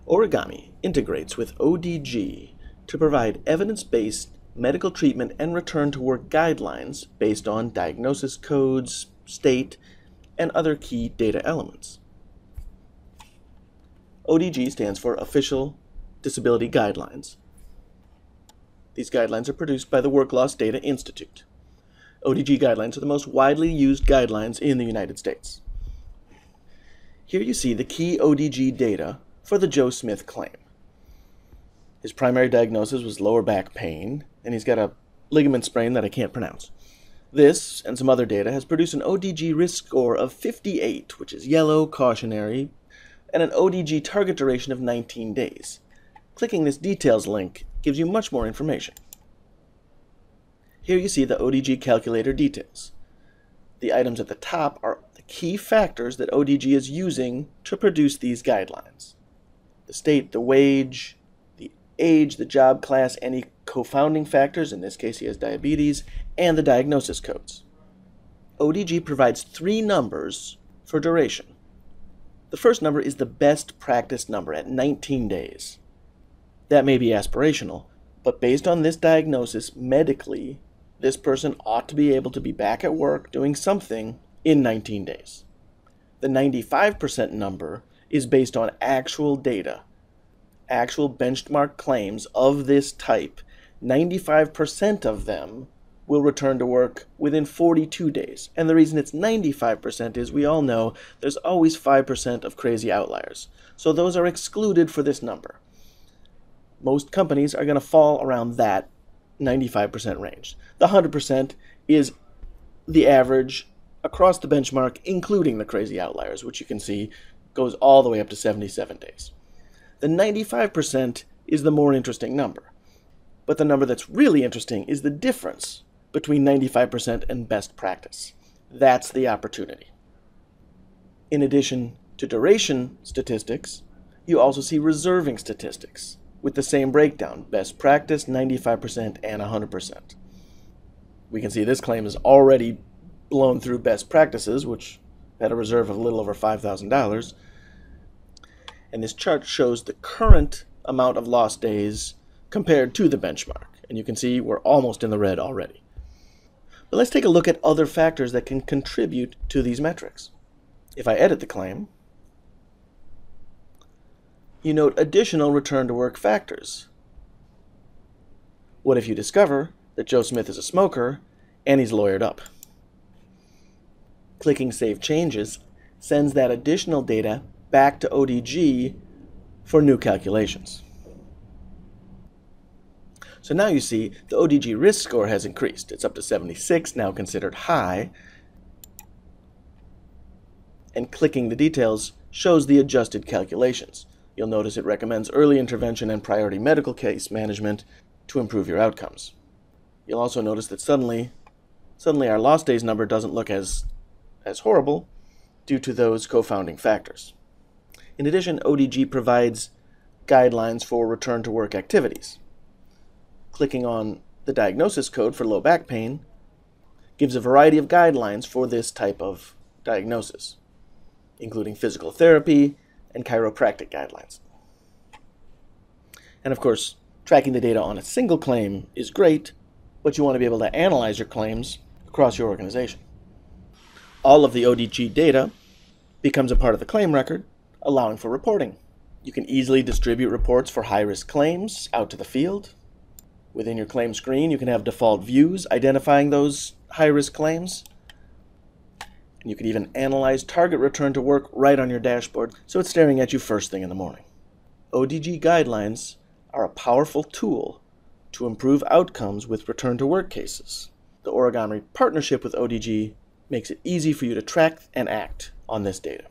Origami integrates with ODG to provide evidence-based medical treatment and return-to-work guidelines based on diagnosis codes, state, and other key data elements. ODG stands for Official Disability Guidelines. These guidelines are produced by the Work Loss Data Institute. ODG guidelines are the most widely used guidelines in the United States. Here you see the key ODG data for the Joe Smith claim. His primary diagnosis was lower back pain, and he's got a ligament sprain that I can't pronounce. This, and some other data, has produced an ODG risk score of 58, which is yellow, cautionary, and an ODG target duration of 19 days. Clicking this details link gives you much more information. Here you see the ODG calculator details. The items at the top are the key factors that ODG is using to produce these guidelines. The state, the wage, the age, the job class, any co-founding factors, in this case he has diabetes, and the diagnosis codes. ODG provides 3 numbers for duration. The first number is the best practice number at 19 days. That may be aspirational, but based on this diagnosis, medically, this person ought to be able to be back at work doing something in 19 days. The 95% number is based on actual data, actual benchmark claims of this type. 95% of them will return to work within 42 days. And the reason it's 95% is we all know there's always 5% of crazy outliers. So those are excluded for this number. Most companies are going to fall around that 95% range. The 100% is the average across the benchmark, including the crazy outliers, which you can see goes all the way up to 77 days. The 95% is the more interesting number. But the number that's really interesting is the difference between 95% and best practice. That's the opportunity. In addition to duration statistics, you also see reserving statistics with the same breakdown: best practice, 95%, and 100%. We can see this claim is already blown through best practices, which had a reserve of a little over $5,000. And this chart shows the current amount of lost days compared to the benchmark. And you can see we're almost in the red already. But let's take a look at other factors that can contribute to these metrics. If I edit the claim, you note additional return-to-work factors. What if you discover that Joe Smith is a smoker and he's lawyered up? Clicking Save Changes sends that additional data back to ODG for new calculations. So now you see the ODG risk score has increased. It's up to 76, now considered high. And clicking the details shows the adjusted calculations. You'll notice it recommends early intervention and priority medical case management to improve your outcomes. You'll also notice that suddenly our lost days number doesn't look as horrible due to those co-founding factors. In addition, ODG provides guidelines for return to work activities. Clicking on the diagnosis code for low back pain gives a variety of guidelines for this type of diagnosis, including physical therapy and chiropractic guidelines. And of course, tracking the data on a single claim is great, but you want to be able to analyze your claims across your organization. All of the ODG data becomes a part of the claim record, allowing for reporting. You can easily distribute reports for high-risk claims out to the field. Within your claim screen, you can have default views identifying those high-risk claims. And you can even analyze target return to work right on your dashboard, so it's staring at you first thing in the morning. ODG guidelines are a powerful tool to improve outcomes with return to work cases. The Origami partnership with ODG makes it easy for you to track and act on this data.